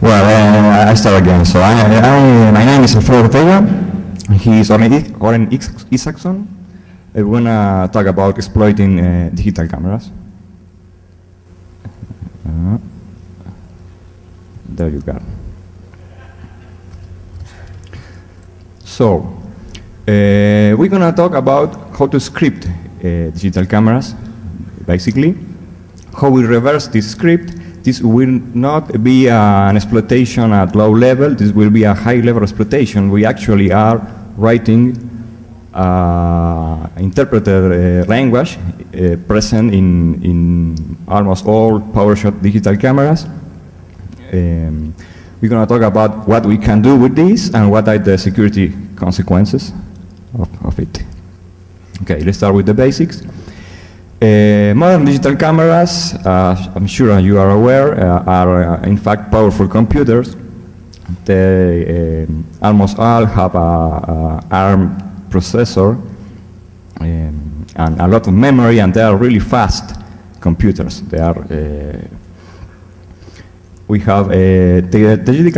Well, I start again. So my name is Alfredo Ortega. He's Oren Isaacson. We're going to talk about exploiting digital cameras. There you go. So, we're going to talk about how to script digital cameras, basically. How we reverse this script. This will not be an exploitation at low level. This will be a high-level exploitation. We actually are writing interpreted language present in almost all PowerShot digital cameras. We're going to talk about what we can do with this and what are the security consequences of it. Okay, let's start with the basics. Modern digital cameras, I'm sure you are aware, are in fact powerful computers. They almost all have a ARM processor and a lot of memory, and they are really fast computers. They are. We have the digital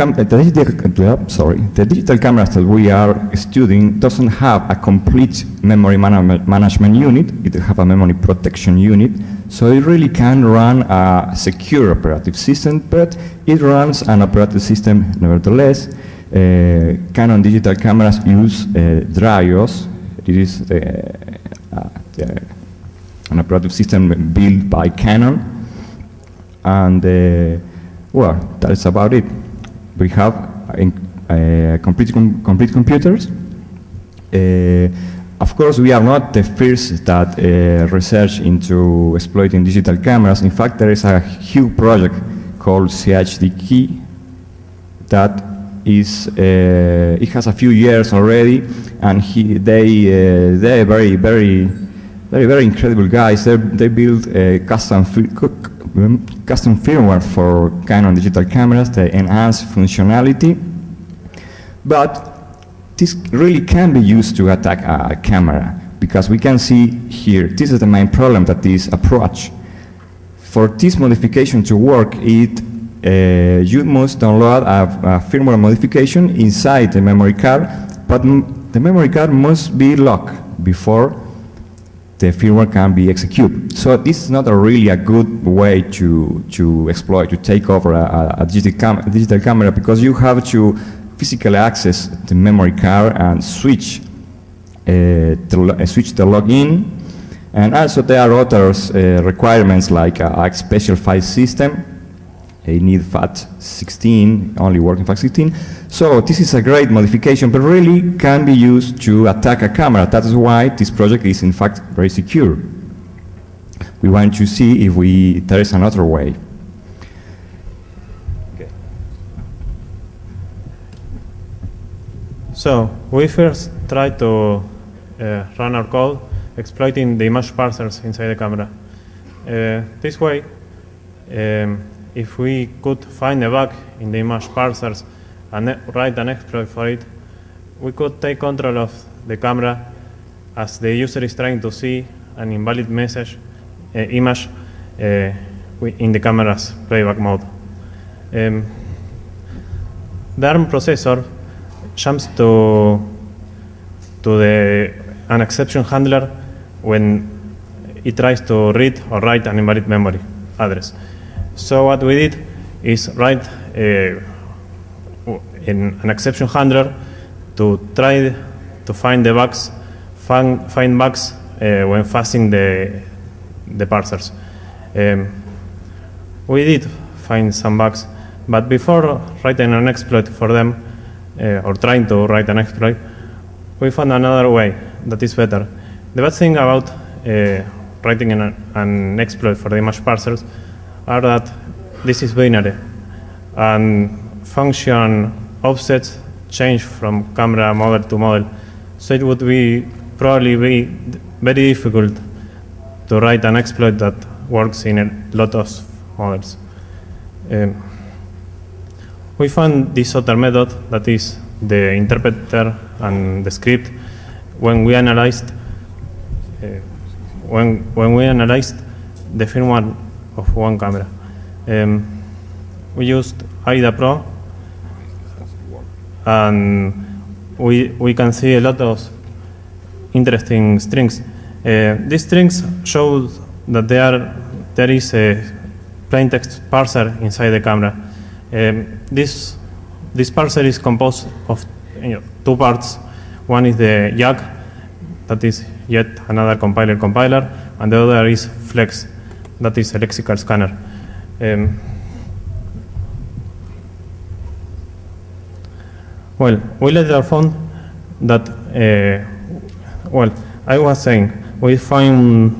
cameras that we are studying doesn't have a complete memory management unit. It has a memory protection unit, so it really can run a secure operative system, but it runs an operative system nevertheless. Canon digital cameras use Dryos. It is an operative system built by Canon, and well, that's about it. We have complete computers. Of course, we are not the first that research into exploiting digital cameras. In fact, there is a huge project called CHDKey that is it has a few years already, and they're very incredible guys. They build custom firmware for Canon digital cameras. They enhance functionality, but this really can be used to attack a camera, because we can see here, this is the main problem that this approach. For this modification to work, you must download a firmware modification inside the memory card, but the memory card must be locked before the firmware can be executed. So this is not really a good way to exploit, to take over a digital camera, because you have to physically access the memory card and switch the login. And also there are other requirements like a special file system. They need FAT16, only working FAT16. So this is a great modification, but really can be used to attack a camera. That is why this project is in fact very secure. We want to see if there is another way. Okay. So we first try to run our code exploiting the image parsers inside the camera. This way, if we could find a bug in the image parsers and write an exploit for it, we could take control of the camera as the user is trying to see an invalid image in the camera's playback mode. The ARM processor jumps to an exception handler when it tries to read or write an invalid memory address. So what we did is write in an exception handler to try to find the bugs, find bugs when fuzzing the parsers. We did find some bugs, but before writing an exploit for them, or trying to write an exploit, we found another way that is better. The bad thing about writing an exploit for the image parsers are that this is binary, and function offsets change from camera model to model. So it would probably be very difficult to write an exploit that works in a lot of models. We found this other method, that is the interpreter and the script, when we analyzed the firmware of one camera. We used AIDA Pro and we can see a lot of interesting strings. These strings show that there is a plain text parser inside the camera. This parser is composed of two parts. One is the YAG, that is yet another compiler, and the other is Flex, that is a lexical scanner. Well, we later found that, I was saying, we find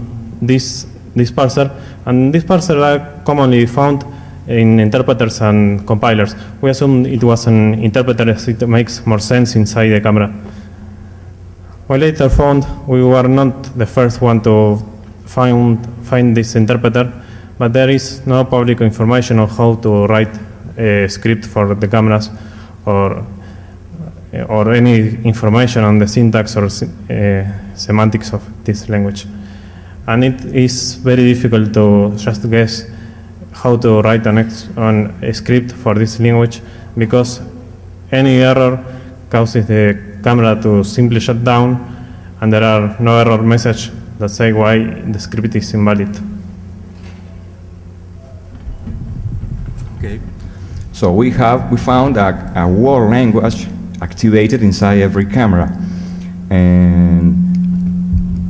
this parser, and this parser are commonly found in interpreters and compilers. We assumed it was an interpreter as it makes more sense inside the camera. We later found we were not the first one to find this interpreter, but there is no public information on how to write a script for the cameras or any information on the syntax or semantics of this language. And it is very difficult to just guess how to write a script for this language, because any error causes the camera to simply shut down, and there are no error messages that say why the script is invalid. Okay. So we found a word language activated inside every camera, and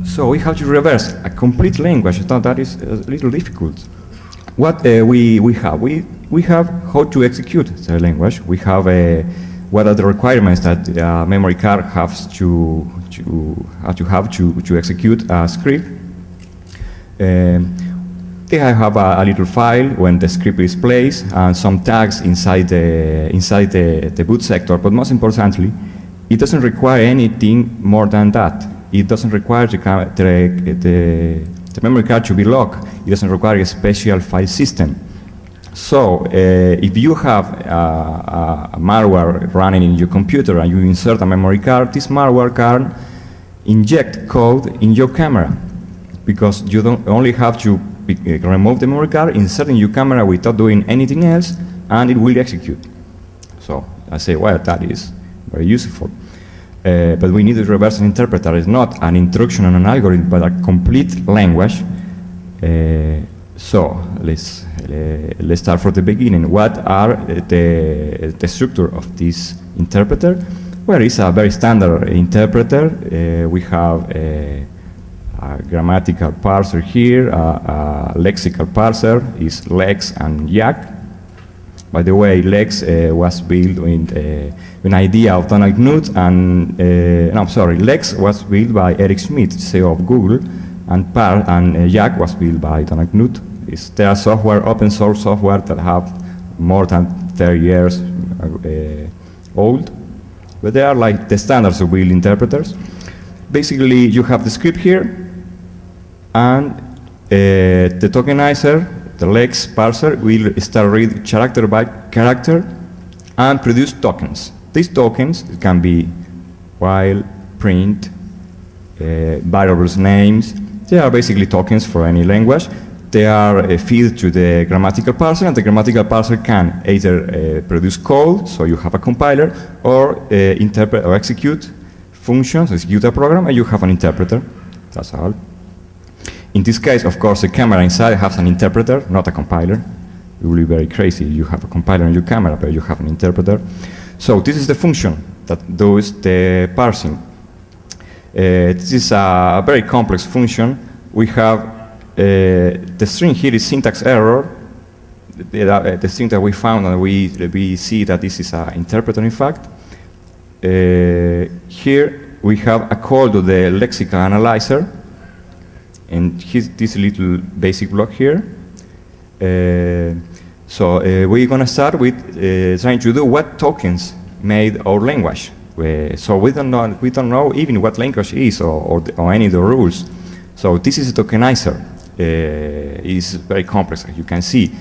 so we have to reverse a complete language. So that is a little difficult. What we have how to execute the language. We have what are the requirements that memory card has to execute a script. They have a little file when the script is placed and some tags inside the boot sector. But most importantly, it doesn't require anything more than that. It doesn't require the memory card to be locked. It doesn't require a special file system. So if you have a malware running in your computer and you insert a memory card, this malware can inject code in your camera, because you don't only have to remove the memory card, insert in your camera without doing anything else, and it will execute. So I say, well, that is very useful. But we need a reverse interpreter. It's not an instruction on an algorithm, but a complete language. So let's start from the beginning. What are the structure of this interpreter? Well, it's a very standard interpreter. We have a grammatical parser here, a lexical parser is Lex and YAG. By the way, Lex was built with an idea of Donald Knuth, and Lex was built by Eric Schmidt, CEO of Google, and YAG was built by Donald Knuth. There are software, open source software that have more than 30 years old, but they are like the standards of build interpreters. Basically, you have the script here, and the tokenizer, the Lex parser, will start read character by character and produce tokens. These tokens can be while, print, variables names. They are basically tokens for any language. They are fed to the grammatical parser, and the grammatical parser can either produce code, so you have a compiler, or interpret or execute functions, execute a program, and you have an interpreter. That's all. In this case, of course, the camera inside has an interpreter, not a compiler. It will be very crazy. You have a compiler in your camera, but you have an interpreter. So this is the function that does the parsing. This is a very complex function. We have the string here is syntax error. The thing that we found, and we see that this is an interpreter, in fact. Here we have a call to the lexical analyzer, and here's this little basic block here. So we're going to start with trying to do what tokens made our language. So we don't know even what language is or any of the rules. So this is a tokenizer. It's very complex, as you can see.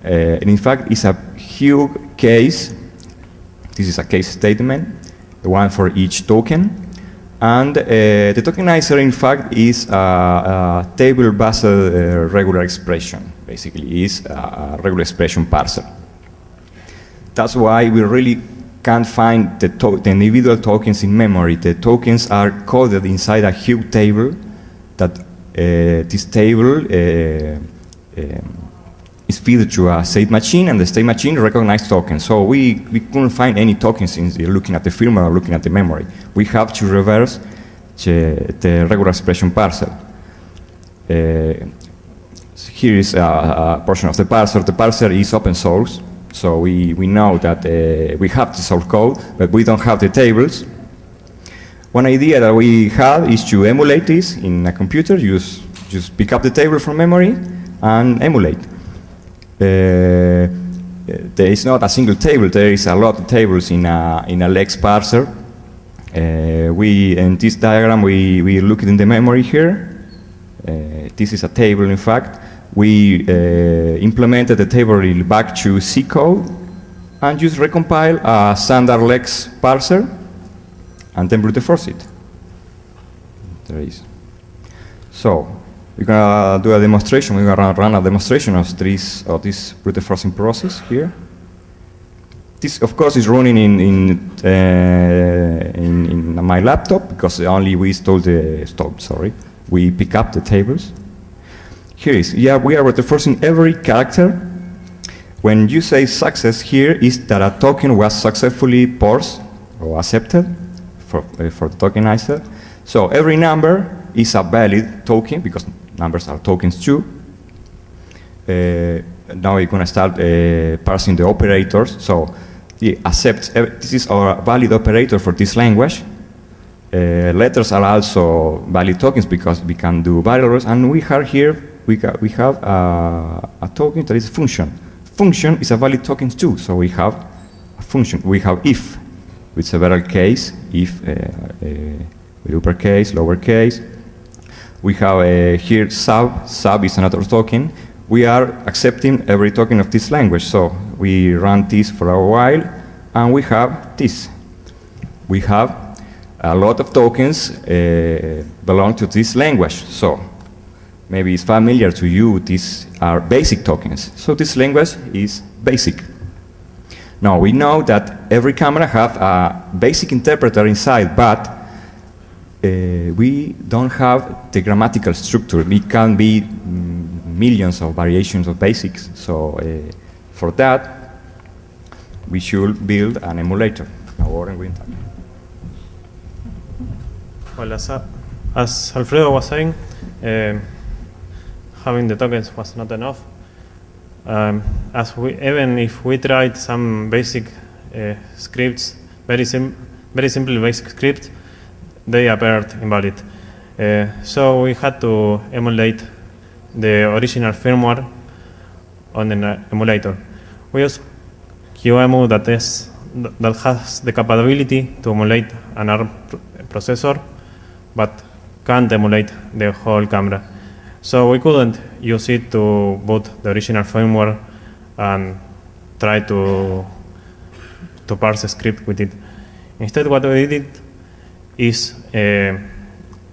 And in fact, it's a huge case. This is a case statement, the one for each token. And the tokenizer, in fact, is a table-based regular expression. Basically, is a regular expression parser. That's why we really can't find the individual tokens in memory. The tokens are coded inside a huge table that this table is fed to a state machine, and the state machine recognizes tokens. So we couldn't find any tokens in looking at the firmware or looking at the memory. We have to reverse the regular expression parser. Here is a portion of the parser. The parser is open source, so we know that we have the source code, but we don't have the tables. One idea that we had is to emulate this in a computer. Just pick up the table from memory and emulate. There is not a single table. There is a lot of tables in a Lex parser. In this diagram, we look in the memory here. This is a table, in fact. We implemented the table back to C code and just recompile a standard Lex parser and then brute force it. There is. So we're gonna do a demonstration. We're gonna run a demonstration of this brute forcing process here. This, of course, is running in my laptop because only we we pick up the tables. Here is, we are brute forcing every character. When you say success, here is that a token was successfully parsed or accepted for the tokenizer. So every number is a valid token because numbers are tokens too. Now we're going to start parsing the operators. So this is our valid operator for this language. Letters are also valid tokens because we can do variables, and we have here we have a token that is a function. Function is a valid token too, so we have a function. We have if with several case, if with uppercase, lowercase. We have here sub is another token. We are accepting every token of this language, so we run this for a while, and we have this. We have a lot of tokens belong to this language, so maybe it's familiar to you. These are basic tokens, so this language is basic. Now we know that every camera has a basic interpreter inside, but we don't have the grammatical structure. It can be millions of variations of basics. So for that, we should build an emulator. Well, as Alfredo was saying, having the tokens was not enough. Even if we tried some basic scripts, very simple basic scripts, they appeared invalid. So we had to emulate the original firmware on an emulator. We use QEMU that has the capability to emulate an ARM processor, but can't emulate the whole camera. So we couldn't use it to boot the original firmware and try to parse a script with it. Instead, what we did is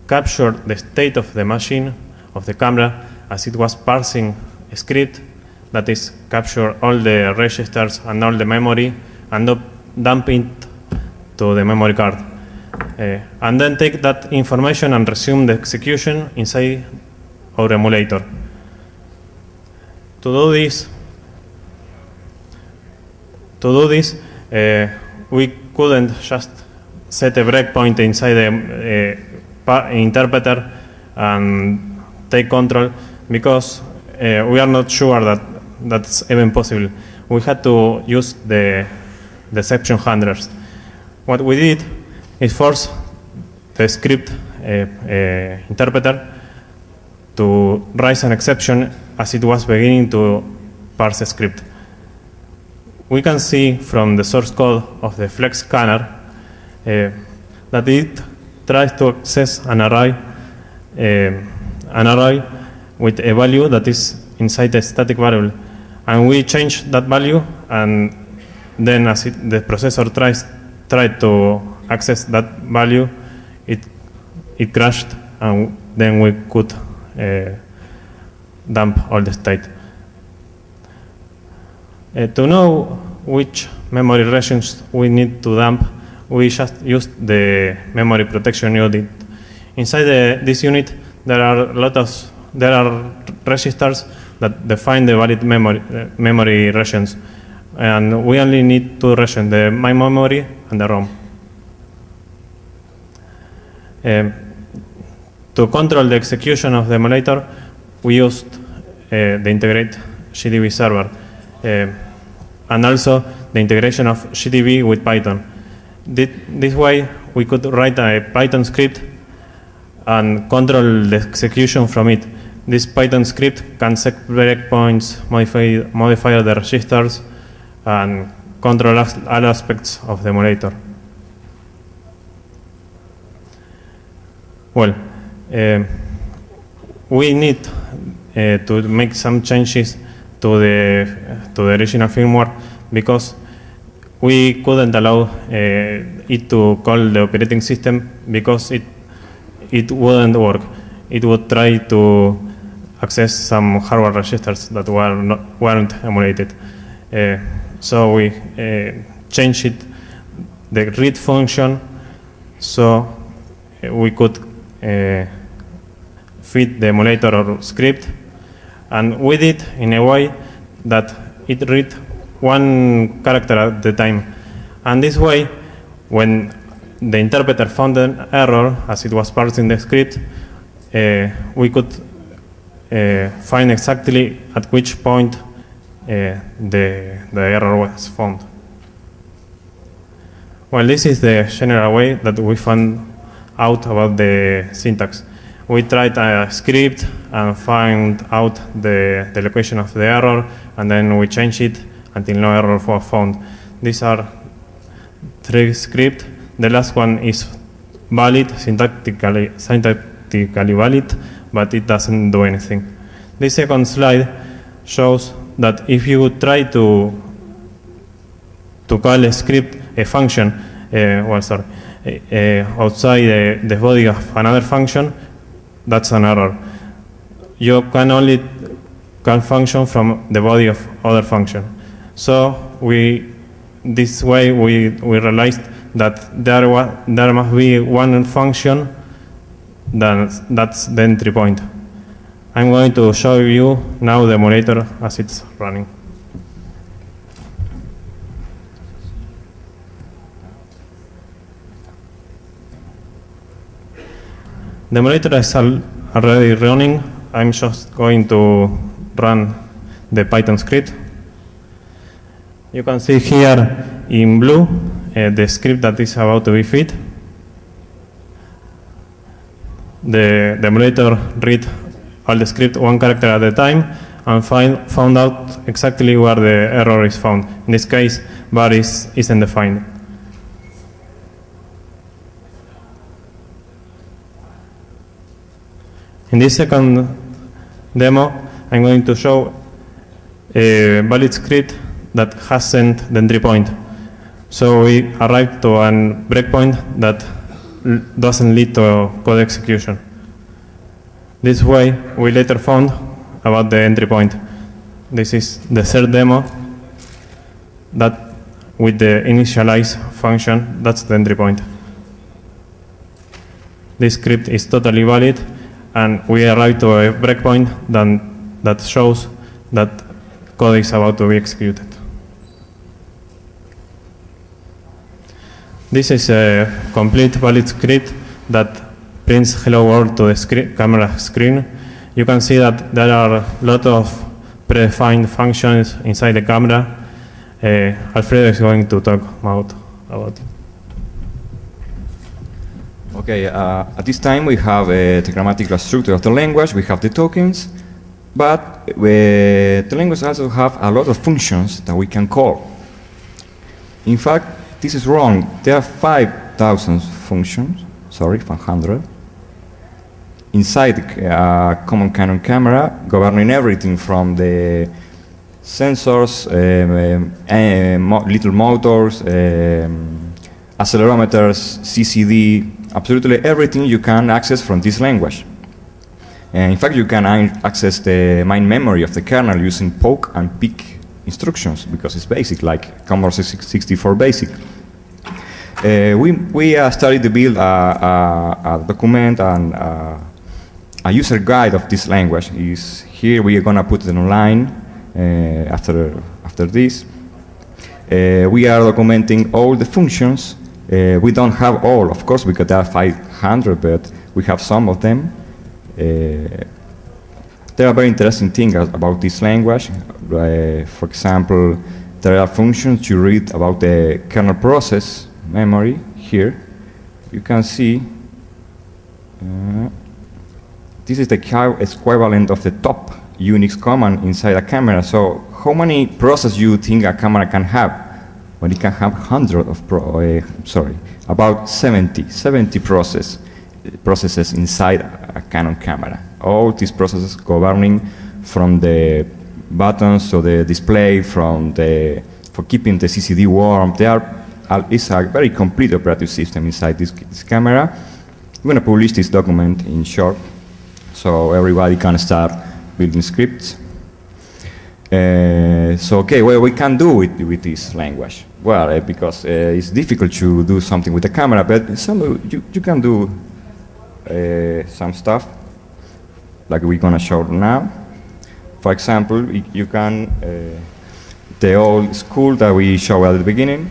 capture the state of the machine, of the camera, as it was parsing a script, that is, capture all the registers and all the memory, and dump it to the memory card. And then take that information and resume the execution inside our emulator. To do this, we couldn't just set a breakpoint inside the interpreter and take control, because we are not sure that that's even possible. We had to use the exception handlers. What we did is force the script interpreter to raise an exception as it was beginning to parse a script. We can see from the source code of the Flex scanner that it tries to access an array with a value that is inside a static variable, and we change that value, and then as the processor tried to access that value, it crashed, and then we could dump all the state. To know which memory regions we need to dump, we just use the memory protection unit. Inside this unit, there are registers that define the valid memory regions, and we only need two regions: the main memory and the ROM. To control the execution of the emulator, we used the integrate GDB server, and also the integration of GDB with Python. This way, we could write a Python script and control the execution from it. This Python script can set breakpoints, modify the registers, and control all aspects of the emulator. Well, we need to make some changes to the original firmware because we couldn't allow it to call the operating system because it wouldn't work. It would try to access some hardware registers that weren't emulated. So we changed the read function so we could feed the emulator or script, and we did in a way that it read one character at the time. And this way, when the interpreter found an error as it was parsing the script, we could find exactly at which point the error was found. Well, this is the general way that we found out about the syntax. We tried a script and found out the location of the error, and then we changed it until no error was found. These are 3 scripts. The last one is valid, syntactically valid, but it doesn't do anything. The second slide shows that if you try to call a script, a function, outside the body of another function, that's an error. You can only call function from the body of other function. So this way we realized that there must be one function that's the entry point. I'm going to show you now the emulator as it's running. The emulator is already running. I'm just going to run the Python script. You can see here in blue the script that is about to be fed. The emulator read all the script one character at a time and found out exactly where the error is found. In this case, var isn't defined. In this second demo, I'm going to show a valid script that hasn't the entry point. So we arrived to a breakpoint that doesn't lead to code execution. This way, we later found about the entry point. This is the third demo that with the initialize function, that's the entry point. This script is totally valid, and we arrived to a breakpoint that shows that code is about to be executed. This is a complete valid script that prints hello world to the camera screen. You can see that there are a lot of predefined functions inside the camera. Alfredo is going to talk about it. Okay, at this time we have the grammatical structure of the language, we have the tokens, but the language also have a lot of functions that we can call. In fact, this is wrong. There are 5,000 functions, 500, inside a common Canon camera, governing everything from the sensors, little motors, accelerometers, CCD, absolutely everything you can access from this language. And in fact, you can access the main memory of the kernel using poke and pick instructions because it's basic, like Commodore 64 basic. We started to build a document and a user guide of this language. Is here we are going to put it online after this. We are documenting all the functions. We don't have all, of course, because there are 500, but we have some of them. There are very interesting things about this language. For example, there are functions you read about the kernel process memory here. You can see this is the equivalent of the top Unix command inside a camera. So how many processes you think a camera can have? Well, it can have hundreds of about 70 processes inside a Canon camera. All these processes governing from the buttons to the display, for keeping the CCD warm. It's a very complete operating system inside this camera. I'm going to publish this document in short, so everybody can start building scripts. Okay, what we can do with this language? Well, because it's difficult to do something with the camera, but you can do some stuff, like we're going to show now. For example, you can, the old school that we showed at the beginning.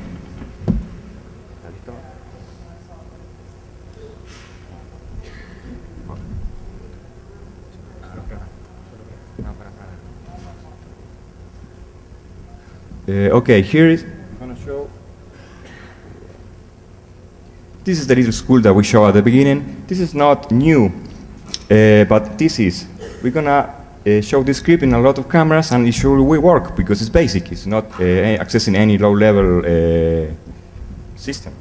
Okay, here is, I'm going to show. This is the little school that we showed at the beginning. This is not new, but this is. We're going to show this script in a lot of cameras, and it should work because it's basic. It's not accessing any low-level system.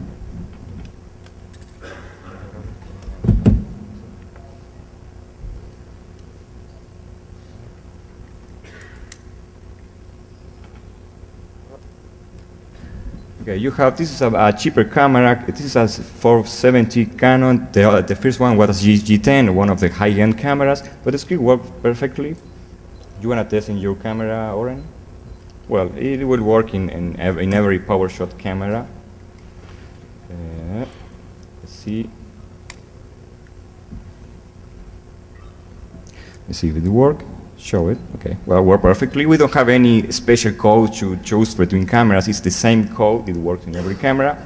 Okay, you have, this is a cheaper camera. This is a 470 Canon. The first one was G10, one of the high-end cameras, but the script worked perfectly. You want to test in your camera, Oren? Well, it will work in every PowerShot camera. Let's see. Let's see if it works. Show it. Okay. Well, work perfectly. We don't have any special code to choose between cameras. It's the same code. It works in every camera.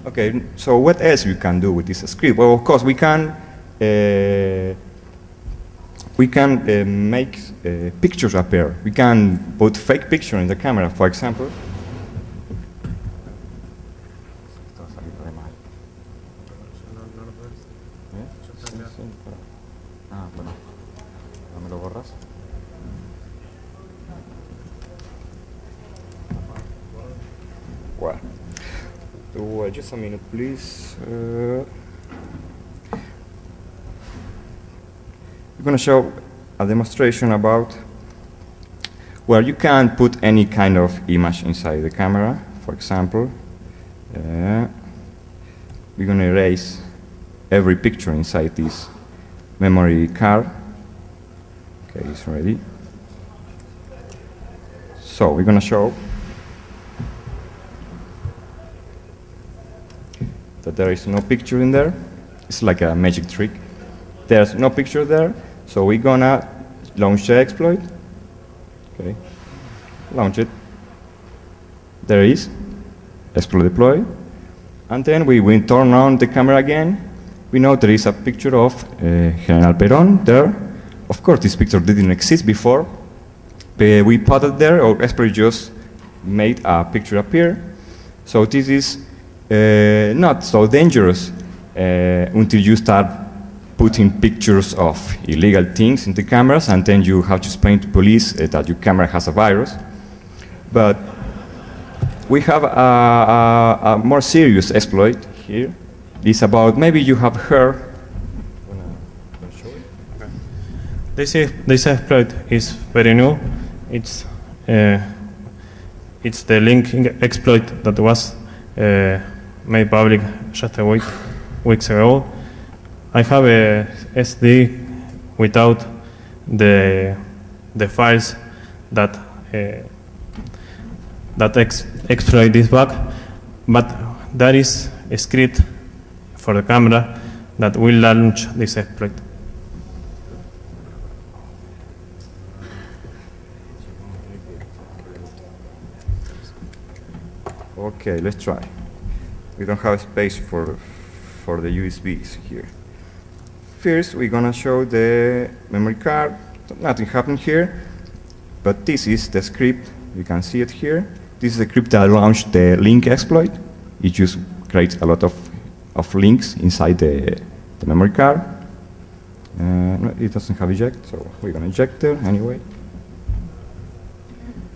Okay. So what else we can do with this script? Well, of course, we can make pictures appear. We can put fake picture in the camera, for example. Well, just a minute, please. We're going to show a demonstration about where you can put any kind of image inside the camera. For example, we're going to erase every picture inside this memory card. Okay, it's ready. So we're going to show that there is no picture in there. It's like a magic trick. There's no picture there, so we're gonna launch the exploit. Okay, launch it. There is exploit deploy, and then we will turn on the camera again. We know there is a picture of General Perón there. Of course, this picture didn't exist before. But we put it there, or exploit just made a picture appear. So this is not so dangerous until you start putting pictures of illegal things in the cameras, and then you have to explain to police that your camera has a virus. But we have a more serious exploit here. It's about, maybe you have heard. This exploit is very new. It's the linking exploit that was made public just a weeks ago. I have a SD without the files that exploit this bug, but there is a script for the camera that will launch this exploit. Okay, let's try. We don't have space for the USBs here. First, we're gonna show the memory card. Nothing happened here, but this is the script. You can see it here. This is the script that launched the link exploit. It just creates a lot of links inside the memory card. No, it doesn't have eject, so we're gonna eject it anyway.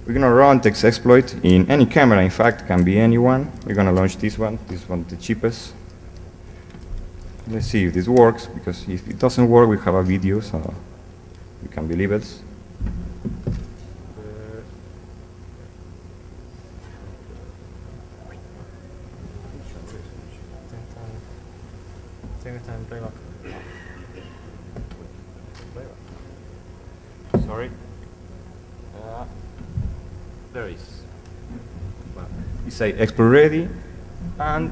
We're going to run text exploit in any camera, in fact, can be anyone. We're going to launch this one the cheapest. Let's see if this works, because if it doesn't work, we have a video, so you can believe it. Sorry. There is. You say export ready, and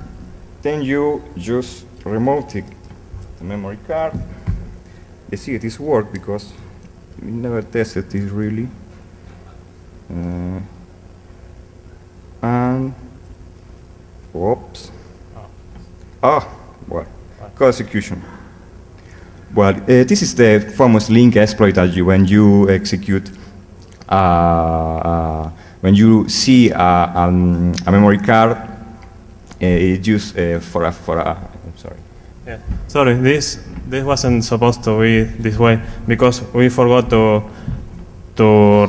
then you just remove the memory card. You see it is work because we never tested this really. And whoops. Well, code execution. Well, this is the famous link exploit that when you execute. When you see a memory card, it's used for a. I'm sorry. Yeah. Sorry, this wasn't supposed to be this way because we forgot to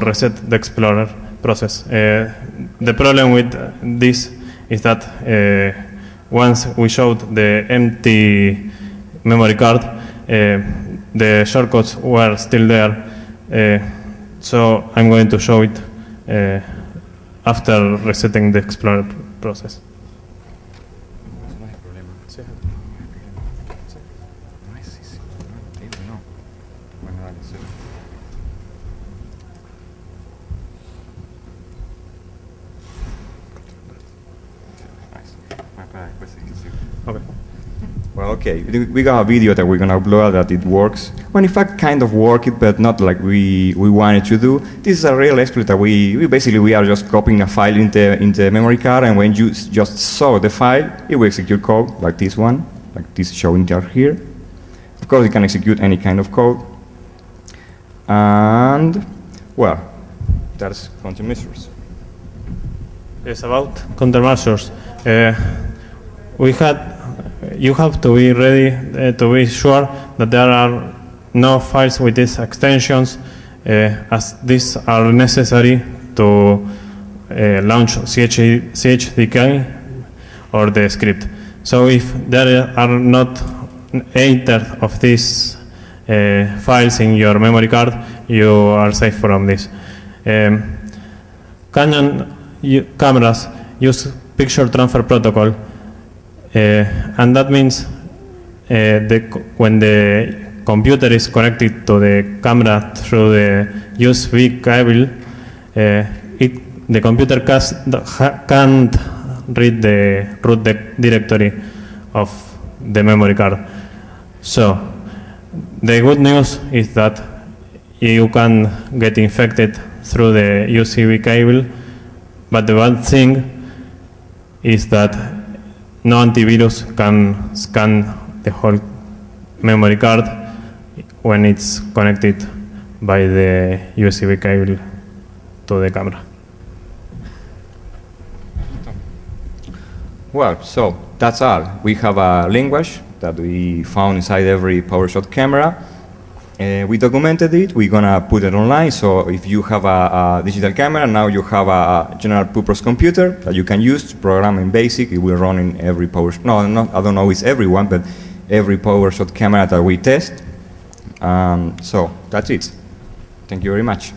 reset the Explorer process. The problem with this is that once we showed the empty memory card, the shortcuts were still there. So I'm going to show it after resetting the Explorer process. Okay. Well, okay, we got a video that we're going to upload that it works. Well, in fact, kind of work it, but not like we wanted to do. This is a real exploit that we basically are just copying a file into memory card, and when you just saw the file, it will execute code like this one, like this showing here. Of course, it can execute any kind of code. And, well, that's countermeasures. Yes, about countermeasures. You have to be ready to be sure that there are no files with these extensions, as these are necessary to launch CHDK or the script. So if there are not 8 of these files in your memory card, you are safe from this. Canon cameras use picture transfer protocol, and that means when the computer is connected to the camera through the USB cable, the computer can't read the root directory of the memory card. So the good news is that you can get infected through the USB cable, but the bad thing is that no antivirus can scan the whole memory card when it's connected by the USB cable to the camera. Well, so that's all. We have a language that we found inside every PowerShot camera. We documented it. We're going to put it online. So if you have a digital camera, now you have a general purpose computer that you can use to program in BASIC. It will run in every PowerShot. No, I don't know if it's everyone, but every PowerShot camera that we test. So that's it. Thank you very much.